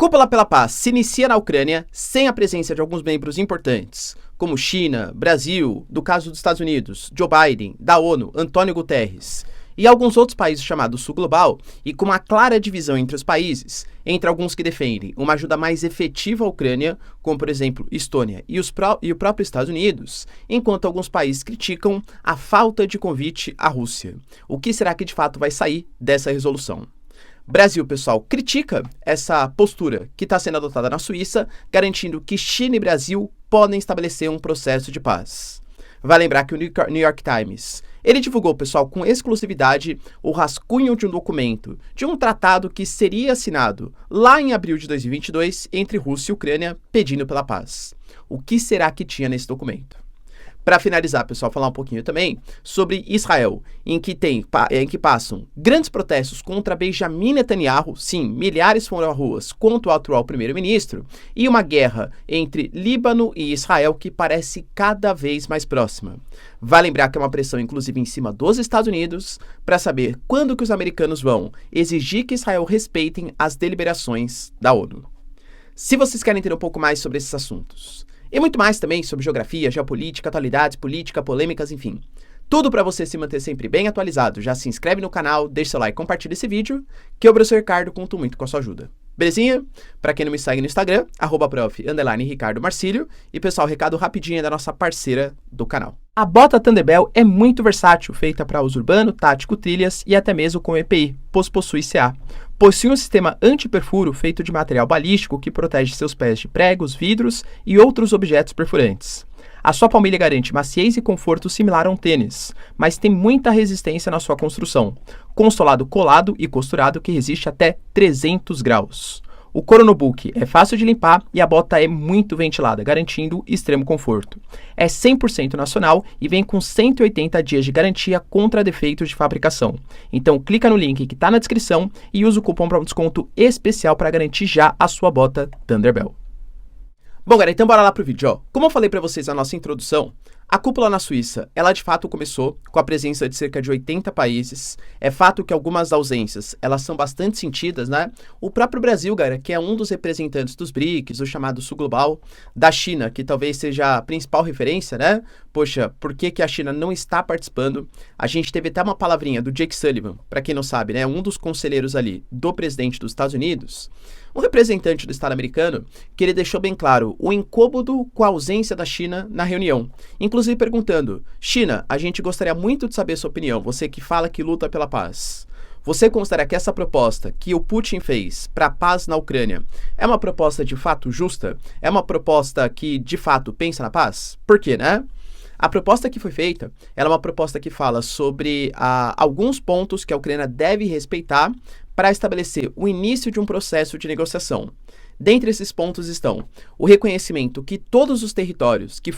Cúpula pela Paz se inicia na Ucrânia sem a presença de alguns membros importantes, como China, Brasil, do caso dos Estados Unidos, Joe Biden, da ONU, Antônio Guterres, e alguns outros países chamados Sul Global, e com uma clara divisão entre os países, entre alguns que defendem uma ajuda mais efetiva à Ucrânia, como por exemplo Estônia e o próprio Estados Unidos, enquanto alguns países criticam a falta de convite à Rússia. O que será que de fato vai sair dessa resolução? Brasil, pessoal, critica essa postura que está sendo adotada na Suíça, garantindo que China e Brasil podem estabelecer um processo de paz. Vai lembrar que o New York Times, ele divulgou, pessoal, com exclusividade, o rascunho de um documento, de um tratado que seria assinado lá em abril de 2022 entre Rússia e Ucrânia, pedindo pela paz. O que será que tinha nesse documento? Para finalizar, pessoal, falar um pouquinho também sobre Israel, em que passam grandes protestos contra Benjamin Netanyahu, sim, milhares foram às ruas contra o atual primeiro-ministro, e uma guerra entre Líbano e Israel que parece cada vez mais próxima. Vale lembrar que é uma pressão, inclusive, em cima dos Estados Unidos, para saber quando que os americanos vão exigir que Israel respeitem as deliberações da ONU. Se vocês querem entender um pouco mais sobre esses assuntos, e muito mais também sobre geografia, geopolítica, atualidades, política, polêmicas, enfim. Tudo para você se manter sempre bem atualizado. Já se inscreve no canal, deixa seu like, compartilha esse vídeo, que eu, professor Ricardo, conto muito com a sua ajuda. Belezinha? Para quem não me segue no Instagram, @prof_Ricardo Marcílio. E pessoal, recado rapidinho da nossa parceira do canal. A bota Thunderbell é muito versátil, feita para uso urbano, tático, trilhas e até mesmo com EPI, pois possui CA. Possui um sistema anti-perfuro feito de material balístico que protege seus pés de pregos, vidros e outros objetos perfurantes. A sua palmilha garante maciez e conforto similar a um tênis, mas tem muita resistência na sua construção, com um solado colado e costurado que resiste até 300 graus. O couro no book é fácil de limpar e a bota é muito ventilada, garantindo extremo conforto. É 100% nacional e vem com 180 dias de garantia contra defeitos de fabricação. Então clica no link que está na descrição e usa o cupom para um desconto especial para garantir já a sua bota Thunderbell. Bom, galera, então bora lá pro vídeo, ó. Como eu falei para vocês na nossa introdução, a cúpula na Suíça, ela de fato começou com a presença de cerca de 80 países. É fato que algumas ausências, elas são bastante sentidas, né? O próprio Brasil, galera, que é um dos representantes dos BRICS, o chamado Sul Global, da China, que talvez seja a principal referência, né? Poxa, por que que a China não está participando? A gente teve até uma palavrinha do Jake Sullivan, para quem não sabe, né? Um dos conselheiros ali do presidente dos Estados Unidos, um representante do Estado americano, que ele deixou bem claro o incômodo com a ausência da China na reunião. Inclusive perguntando, China, a gente gostaria muito de saber sua opinião, você que fala que luta pela paz. Você considera que essa proposta que o Putin fez para a paz na Ucrânia é uma proposta de fato justa? É uma proposta que de fato pensa na paz? Por quê, né? A proposta que foi feita, ela é uma proposta que fala sobre alguns pontos que a Ucrânia deve respeitar para estabelecer o início de um processo de negociação. Dentre esses pontos estão o reconhecimento que todos os territórios que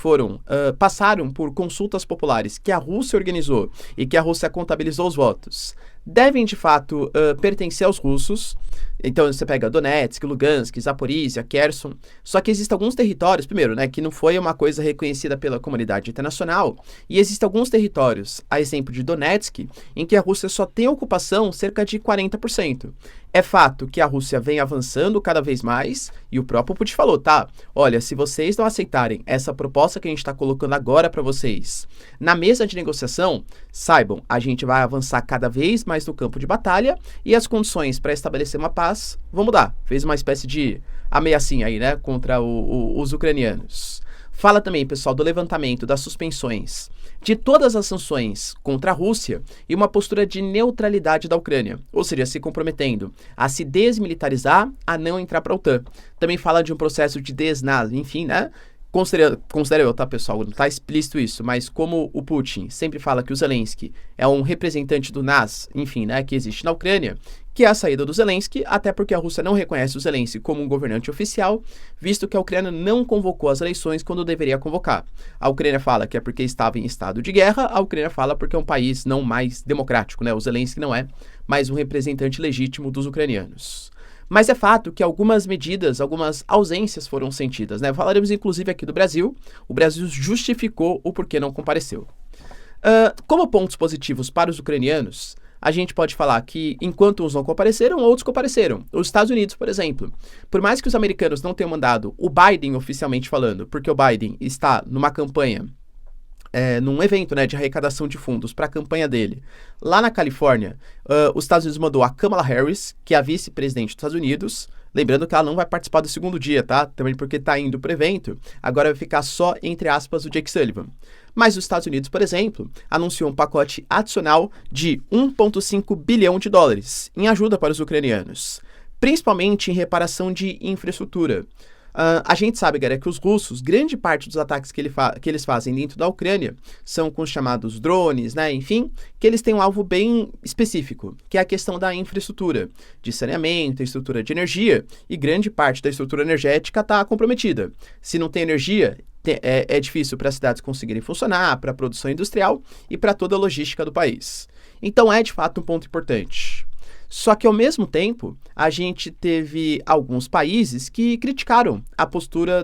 passaram por consultas populares que a Rússia organizou e que a Rússia contabilizou os votos, devem de fato pertencer aos russos. Então você pega Donetsk, Lugansk, Zaporizhia, Kherson, só que existem alguns territórios, primeiro, né, que não foi uma coisa reconhecida pela comunidade internacional, e existem alguns territórios, a exemplo de Donetsk, em que a Rússia só tem ocupação cerca de 40%. É fato que a Rússia vem avançando cada vez mais, e o próprio Putin falou, tá, olha, se vocês não aceitarem essa proposta que a gente está colocando agora para vocês na mesa de negociação, saibam, a gente vai avançar cada vez mais no campo de batalha, e as condições para estabelecer uma paz vão mudar. Fez uma espécie de ameaçinha aí, né, contra os ucranianos. Fala também, pessoal, do levantamento das suspensões de todas as sanções contra a Rússia e uma postura de neutralidade da Ucrânia, ou seja, se comprometendo a se desmilitarizar, a não entrar para a OTAN. Também fala de um processo de desnaz, enfim, né? Considero eu, tá, pessoal? Não tá explícito isso, mas como o Putin sempre fala que o Zelensky é um representante do NAS, enfim, né, que existe na Ucrânia, que é a saída do Zelensky, até porque a Rússia não reconhece o Zelensky como um governante oficial, visto que a Ucrânia não convocou as eleições quando deveria convocar. A Ucrânia fala que é porque estava em estado de guerra, a Ucrânia fala porque é um país não mais democrático, né? O Zelensky não é mais um representante legítimo dos ucranianos. Mas é fato que algumas medidas, algumas ausências foram sentidas, né? Falaremos inclusive aqui do Brasil. O Brasil justificou o porquê não compareceu. Como pontos positivos para os ucranianos, a gente pode falar que enquanto uns não compareceram, outros compareceram. Os Estados Unidos, por exemplo, por mais que os americanos não tenham mandado o Biden oficialmente falando, porque o Biden está numa campanha, num evento, né, de arrecadação de fundos para a campanha dele, lá na Califórnia, os Estados Unidos mandou a Kamala Harris, que é a vice-presidente dos Estados Unidos, lembrando que ela não vai participar do segundo dia, tá? Também porque está indo para o evento, agora vai ficar só, entre aspas, o Jake Sullivan. Mas os Estados Unidos, por exemplo, anunciou um pacote adicional de 1,5 bilhão de dólares em ajuda para os ucranianos, principalmente em reparação de infraestrutura. A gente sabe, galera, que os russos, grande parte dos ataques que eles fazem dentro da Ucrânia são com os chamados drones, né? Enfim, que eles têm um alvo bem específico, que é a questão da infraestrutura, de saneamento, estrutura de energia, e grande parte da estrutura energética está comprometida. Se não tem energia, é difícil para as cidades conseguirem funcionar, para a produção industrial e para toda a logística do país. Então é, de fato, um ponto importante. Só que, ao mesmo tempo, a gente teve alguns países que criticaram a postura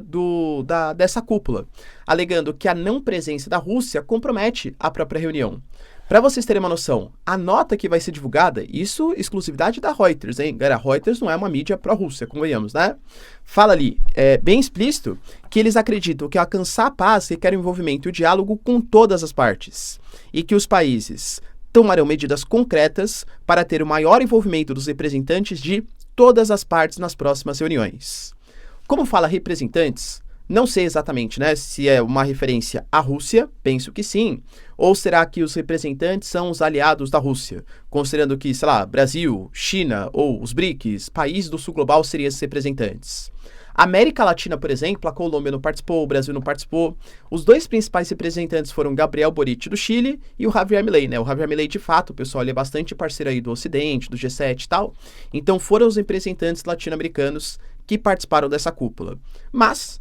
dessa cúpula, alegando que a não presença da Rússia compromete a própria reunião. Para vocês terem uma noção, a nota que vai ser divulgada, isso exclusividade da Reuters, hein? Galera, a Reuters não é uma mídia pró-Rússia, convenhamos, né? Fala ali, bem explícito, que eles acreditam que alcançar a paz requer o envolvimento e o diálogo com todas as partes, e que os países tomarão medidas concretas para ter o maior envolvimento dos representantes de todas as partes nas próximas reuniões. Como fala representantes, não sei exatamente, né, se é uma referência à Rússia, penso que sim, ou será que os representantes são os aliados da Rússia, considerando que, sei lá, Brasil, China ou os BRICS, países do sul global seriam esses representantes. A América Latina, por exemplo, a Colômbia não participou, o Brasil não participou. Os dois principais representantes foram Gabriel Boric do Chile e o Javier Milei, né? O Javier Milei, de fato, o pessoal, ele é bastante parceiro aí do Ocidente, do G7 e tal. Então foram os representantes latino-americanos que participaram dessa cúpula. Mas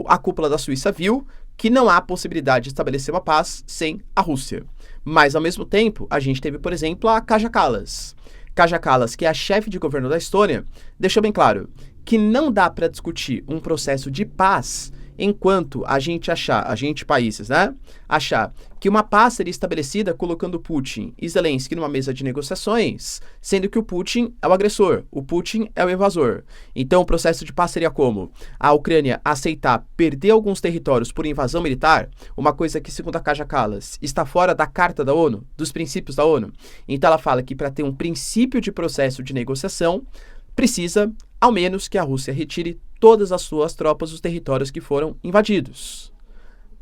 a cúpula da Suíça viu que não há possibilidade de estabelecer uma paz sem a Rússia. Mas, ao mesmo tempo, a gente teve, por exemplo, a Kaja Kallas. Kaja Kallas, que é a chefe de governo da Estônia, deixou bem claro que não dá para discutir um processo de paz enquanto a gente países, né, achar que uma paz seria estabelecida colocando Putin e Zelensky numa mesa de negociações, sendo que o Putin é o agressor, o Putin é o invasor. Então o processo de paz seria como? A Ucrânia aceitar perder alguns territórios por invasão militar, uma coisa que, segundo a Kaja Kallas, está fora da Carta da ONU, dos princípios da ONU. Então ela fala que para ter um princípio de processo de negociação, precisa, ao menos, que a Rússia retire todas as suas tropas dos territórios que foram invadidos.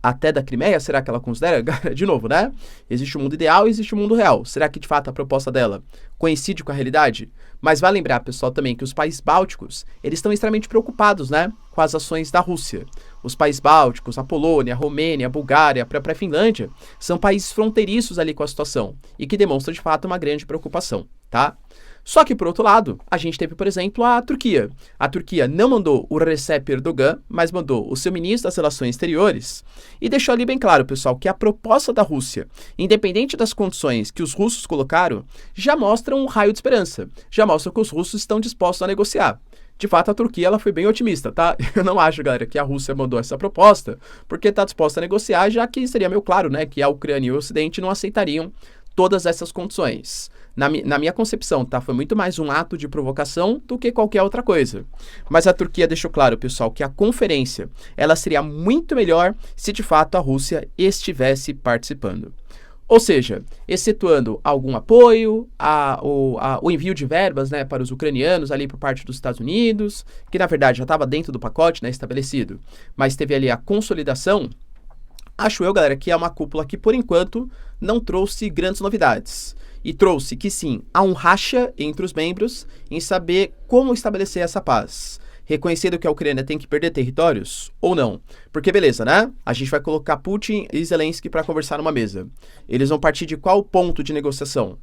Até da Crimeia, será que ela considera? De novo, né? Existe o mundo ideal e existe o mundo real. Será que, de fato, a proposta dela coincide com a realidade? Mas vai lembrar, pessoal, também que os países bálticos, eles estão extremamente preocupados, né, com as ações da Rússia. Os países bálticos, a Polônia, a Romênia, a Bulgária, a própria Finlândia, são países fronteiriços ali com a situação e que demonstram, de fato, uma grande preocupação, tá? Só que, por outro lado, a gente teve, por exemplo, a Turquia. A Turquia não mandou o Recep Erdogan, mas mandou o seu ministro das Relações Exteriores e deixou ali bem claro, pessoal, que a proposta da Rússia, independente das condições que os russos colocaram, já mostra um raio de esperança, já mostra que os russos estão dispostos a negociar. De fato, a Turquia ela foi bem otimista, tá? Eu não acho, galera, que a Rússia mandou essa proposta porque está disposta a negociar, já que seria meio claro, né, que a Ucrânia e o Ocidente não aceitariam todas essas condições. Na minha concepção, tá? Foi muito mais um ato de provocação do que qualquer outra coisa. Mas a Turquia deixou claro, pessoal, que a conferência ela seria muito melhor se de fato a Rússia estivesse participando. Ou seja, excetuando algum apoio, o envio de verbas, né, para os ucranianos ali por parte dos Estados Unidos, que na verdade já estava dentro do pacote, né, estabelecido, mas teve ali a consolidação. Acho eu, galera, que é uma cúpula que, por enquanto, não trouxe grandes novidades. E trouxe que, sim, há um racha entre os membros em saber como estabelecer essa paz. Reconhecendo que a Ucrânia tem que perder territórios ou não. Porque, beleza, né? A gente vai colocar Putin e Zelensky para conversar numa mesa. Eles vão partir de qual ponto de negociação?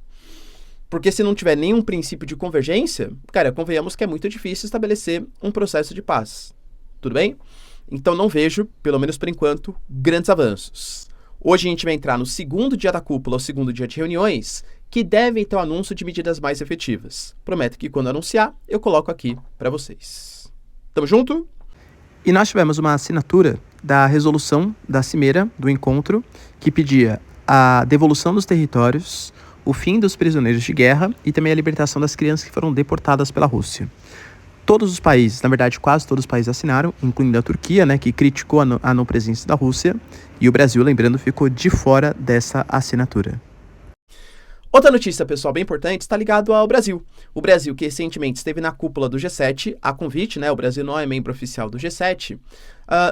Porque se não tiver nenhum princípio de convergência, cara, convenhamos que é muito difícil estabelecer um processo de paz. Tudo bem? Então não vejo, pelo menos por enquanto, grandes avanços. Hoje a gente vai entrar no segundo dia da cúpula, o segundo dia de reuniões, que devem ter o anúncio de medidas mais efetivas. Prometo que quando anunciar, eu coloco aqui para vocês. Tamo junto? E nós tivemos uma assinatura da resolução da Cimeira, do encontro, que pedia a devolução dos territórios, o fim dos prisioneiros de guerra e também a libertação das crianças que foram deportadas pela Rússia. Todos os países, na verdade quase todos os países assinaram, incluindo a Turquia, né, que criticou a não presença da Rússia, e o Brasil, lembrando, ficou de fora dessa assinatura. Outra notícia, pessoal, bem importante, está ligado ao Brasil. O Brasil, que recentemente esteve na cúpula do G7, a convite, né, o Brasil não é membro oficial do G7,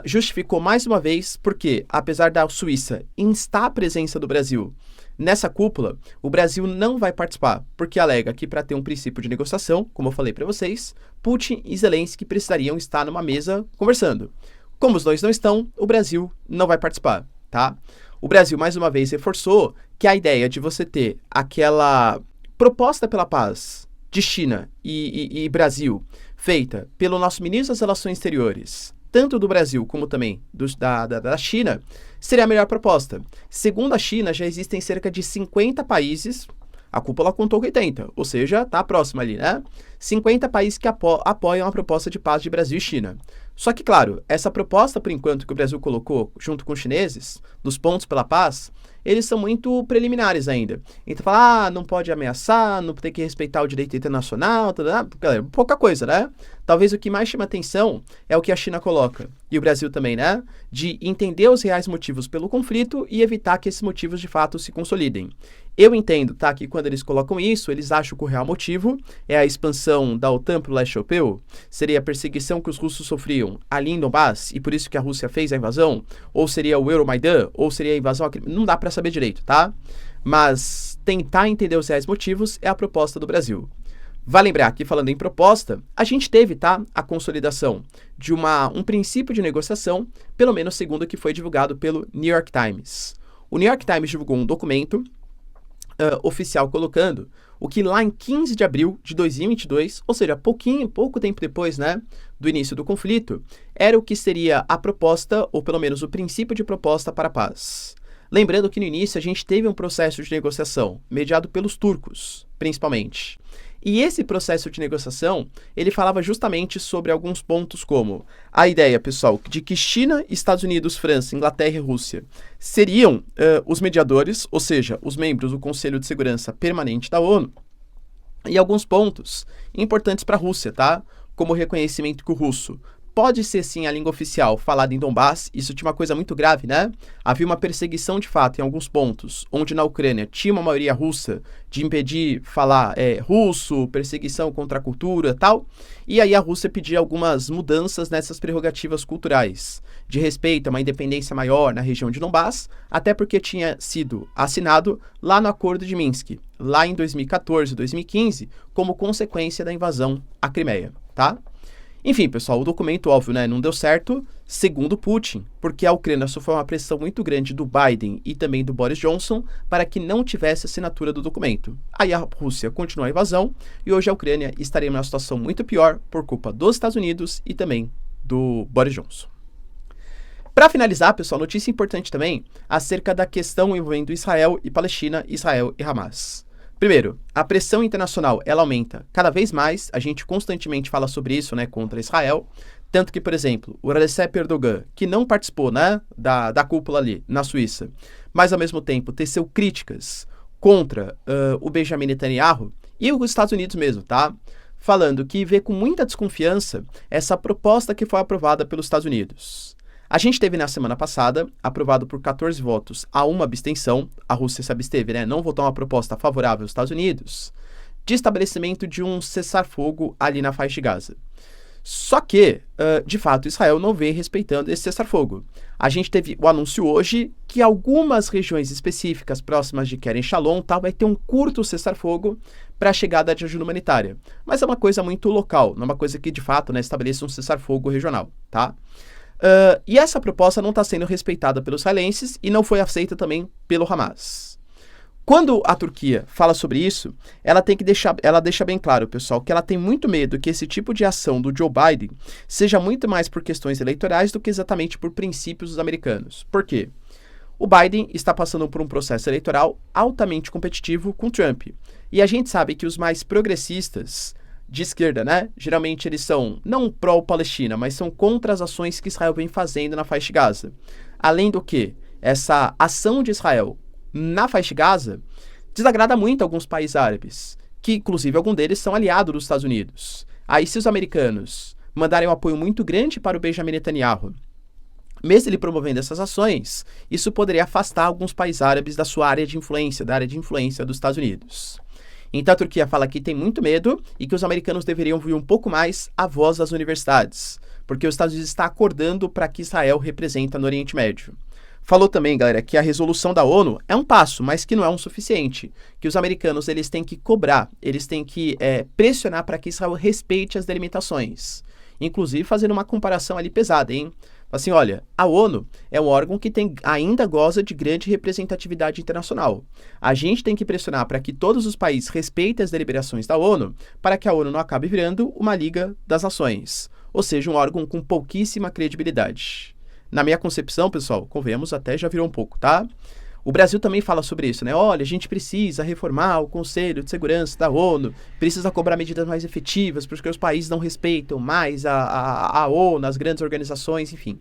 justificou mais uma vez porque, apesar da Suíça instar a presença do Brasil nessa cúpula, o Brasil não vai participar, porque alega que para ter um princípio de negociação, como eu falei para vocês, Putin e Zelensky precisariam estar numa mesa conversando. Como os dois não estão, o Brasil não vai participar, tá? O Brasil, mais uma vez, reforçou que a ideia de você ter aquela proposta pela paz de China e Brasil, feita pelo nosso ministro das Relações Exteriores, tanto do Brasil como também da China, seria a melhor proposta. Segundo a China, já existem cerca de 50 países, a cúpula contou com 80, ou seja, está próxima ali, né? 50 países que apoiam a proposta de paz de Brasil e China. Só que, claro, essa proposta, por enquanto, que o Brasil colocou junto com os chineses, dos pontos pela paz, eles são muito preliminares ainda. Então, fala, não pode ameaçar, não tem que respeitar o direito internacional, galera, pouca coisa, né? Talvez o que mais chama atenção é o que a China coloca, e o Brasil também, né? De entender os reais motivos pelo conflito e evitar que esses motivos de fato se consolidem. Eu entendo, tá, que quando eles colocam isso, eles acham que o real motivo é a expansão da OTAN para o leste europeu, seria a perseguição que os russos sofriam ali em Donbass, e por isso que a Rússia fez a invasão, ou seria o Euromaidan, ou seria a invasão, não dá para saber direito, tá? Mas tentar entender os reais motivos é a proposta do Brasil. Vale lembrar que, falando em proposta, a gente teve, tá, a consolidação de um princípio de negociação, pelo menos segundo o que foi divulgado pelo New York Times. O New York Times divulgou um documento oficial colocando o que lá em 15 de abril de 2022, ou seja, pouco tempo depois, né, do início do conflito, era o que seria a proposta, ou pelo menos o princípio de proposta para a paz. Lembrando que no início a gente teve um processo de negociação, mediado pelos turcos, principalmente. E esse processo de negociação, ele falava justamente sobre alguns pontos como a ideia, pessoal, de que China, Estados Unidos, França, Inglaterra e Rússia seriam os mediadores, ou seja, os membros do Conselho de Segurança Permanente da ONU, e alguns pontos importantes para a Rússia, tá? Como o reconhecimento que o russo pode ser, sim, a língua oficial falada em Donbass. Isso tinha uma coisa muito grave, né? Havia uma perseguição, de fato, em alguns pontos, onde na Ucrânia tinha uma maioria russa de impedir falar russo, perseguição contra a cultura e tal. E aí a Rússia pedia algumas mudanças nessas prerrogativas culturais, de respeito a uma independência maior na região de Donbass, até porque tinha sido assinado lá no Acordo de Minsk, lá em 2014, 2015, como consequência da invasão à Crimeia, tá? Enfim, pessoal, o documento, óbvio, né, não deu certo, segundo Putin, porque a Ucrânia sofreu uma pressão muito grande do Biden e também do Boris Johnson para que não tivesse assinatura do documento. Aí a Rússia continuou a invasão e hoje a Ucrânia estaria em uma situação muito pior por culpa dos Estados Unidos e também do Boris Johnson. Para finalizar, pessoal, notícia importante também acerca da questão envolvendo Israel e Palestina, Israel e Hamas. Primeiro, a pressão internacional, ela aumenta cada vez mais, a gente constantemente fala sobre isso, né, contra Israel, tanto que, por exemplo, o Recep Erdogan, que não participou, né, da cúpula ali na Suíça, mas ao mesmo tempo teceu críticas contra o Benjamin Netanyahu e os Estados Unidos mesmo, tá? Falando que vê com muita desconfiança essa proposta que foi aprovada pelos Estados Unidos. A gente teve na semana passada, aprovado por 14 votos a uma abstenção, a Rússia se absteve, né? Não votou uma proposta favorável aos Estados Unidos, de estabelecimento de um cessar-fogo ali na faixa de Gaza. Só que, de fato, Israel não vem respeitando esse cessar-fogo. A gente teve o anúncio hoje que algumas regiões específicas próximas de Kerem Shalom vai ter um curto cessar-fogo para a chegada de ajuda humanitária. Mas é uma coisa muito local, não é uma coisa que, de fato, né, estabeleça um cessar-fogo regional, tá? E essa proposta não está sendo respeitada pelos israelenses e não foi aceita também pelo Hamas. Quando a Turquia fala sobre isso, ela deixa bem claro, pessoal, que ela tem muito medo que esse tipo de ação do Joe Biden seja muito mais por questões eleitorais do que exatamente por princípios dos americanos. Por quê? O Biden está passando por um processo eleitoral altamente competitivo com Trump. E a gente sabe que os mais progressistas de esquerda, né? Geralmente eles são não pró-Palestina, mas são contra as ações que Israel vem fazendo na faixa de Gaza. Além do que, essa ação de Israel na faixa de Gaza desagrada muito alguns países árabes, que inclusive alguns deles são aliados dos Estados Unidos. Aí se os americanos mandarem um apoio muito grande para o Benjamin Netanyahu, mesmo ele promovendo essas ações, isso poderia afastar alguns países árabes da sua área de influência, da área de influência dos Estados Unidos. Então a Turquia fala que tem muito medo e que os americanos deveriam ouvir um pouco mais a voz das universidades, porque os Estados Unidos está acordando para que Israel representa no Oriente Médio. Falou também, galera, que a resolução da ONU é um passo, mas que não é um suficiente, que os americanos eles têm que cobrar, eles têm que pressionar para que Israel respeite as delimitações, inclusive fazendo uma comparação ali pesada, hein? Assim, olha, a ONU é um órgão que ainda goza de grande representatividade internacional. A gente tem que pressionar para que todos os países respeitem as deliberações da ONU, para que a ONU não acabe virando uma Liga das Nações, ou seja, um órgão com pouquíssima credibilidade. Na minha concepção, pessoal, convenhamos, até já virou um pouco, tá? O Brasil também fala sobre isso, né? Olha, a gente precisa reformar o Conselho de Segurança da ONU, precisa cobrar medidas mais efetivas, porque os países não respeitam mais a ONU, as grandes organizações, enfim.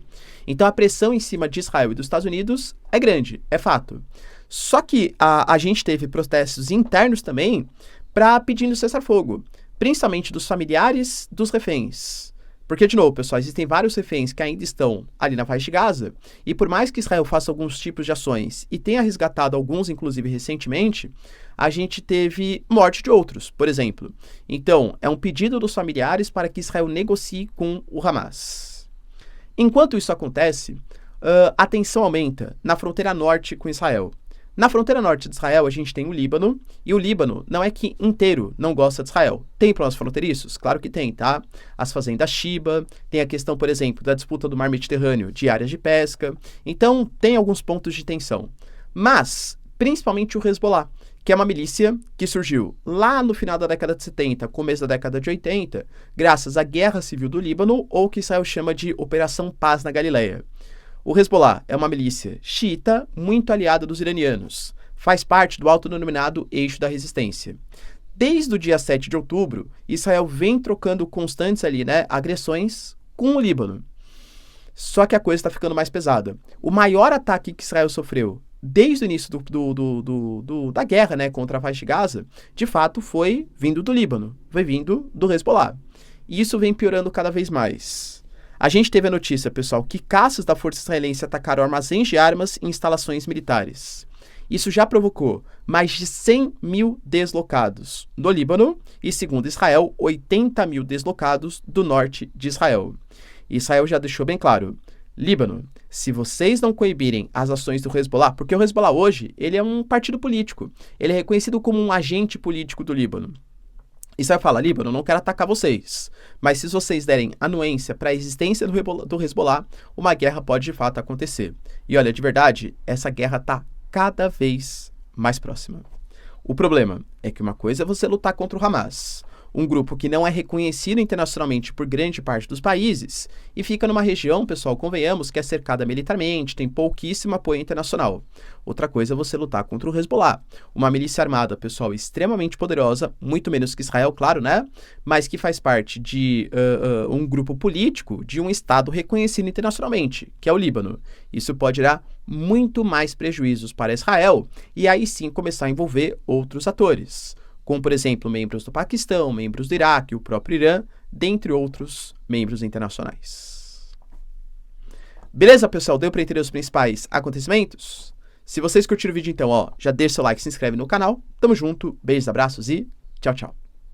Então a pressão em cima de Israel e dos Estados Unidos é grande, é fato. Só que a gente teve protestos internos também para pedindo cessar-fogo, principalmente dos familiares dos reféns. Porque, de novo, pessoal, existem vários reféns que ainda estão ali na faixa de Gaza, e por mais que Israel faça alguns tipos de ações, e tenha resgatado alguns, inclusive, recentemente, a gente teve morte de outros, por exemplo. Então, é um pedido dos familiares para que Israel negocie com o Hamas. Enquanto isso acontece, a tensão aumenta na fronteira norte com Israel. Na fronteira norte de Israel, a gente tem o Líbano, e o Líbano não é que inteiro não gosta de Israel. Tem problemas fronteiriços? Claro que tem, tá? As fazendas Shiba, tem a questão, por exemplo, da disputa do mar Mediterrâneo de áreas de pesca. Então, tem alguns pontos de tensão. Mas, principalmente o Hezbollah, que é uma milícia que surgiu lá no final da década de 70, começo da década de 80, graças à Guerra Civil do Líbano, ou que Israel chama de Operação Paz na Galileia. O Hezbollah é uma milícia xiita muito aliada dos iranianos. Faz parte do autodenominado Eixo da Resistência. Desde o dia 7 de outubro, Israel vem trocando constantes ali, agressões com o Líbano. Só que a coisa está ficando mais pesada. O maior ataque que Israel sofreu desde o início da guerra contra a faixa de Gaza, de fato, foi vindo do Líbano, foi vindo do Hezbollah. E isso vem piorando cada vez mais. A gente teve a notícia, pessoal, que caças da força israelense atacaram armazéns de armas e instalações militares. Isso já provocou mais de 100 mil deslocados no Líbano e, segundo Israel, 80 mil deslocados do norte de Israel. Israel já deixou bem claro: Líbano, se vocês não coibirem as ações do Hezbollah, porque o Hezbollah hoje ele é um partido político, ele é reconhecido como um agente político do Líbano. Israel fala: Líbano, não quero atacar vocês, mas se vocês derem anuência para a existência do Hezbollah, uma guerra pode de fato acontecer. E olha, de verdade, essa guerra está cada vez mais próxima. O problema é que uma coisa é você lutar contra o Hamas, um grupo que não é reconhecido internacionalmente por grande parte dos países e fica numa região, pessoal, convenhamos, que é cercada militarmente, tem pouquíssimo apoio internacional. Outra coisa é você lutar contra o Hezbollah, uma milícia armada, pessoal, extremamente poderosa, muito menos que Israel, claro, mas que faz parte de um grupo político de um Estado reconhecido internacionalmente, que é o Líbano. Isso pode gerar muito mais prejuízos para Israel e aí sim começar a envolver outros atores, como, por exemplo, membros do Paquistão, membros do Iraque, o próprio Irã, dentre outros membros internacionais. Beleza, pessoal? Deu para entender os principais acontecimentos? Se vocês curtiram o vídeo, então, já deixa seu like, se inscreve no canal. Tamo junto, beijos, abraços e tchau, tchau.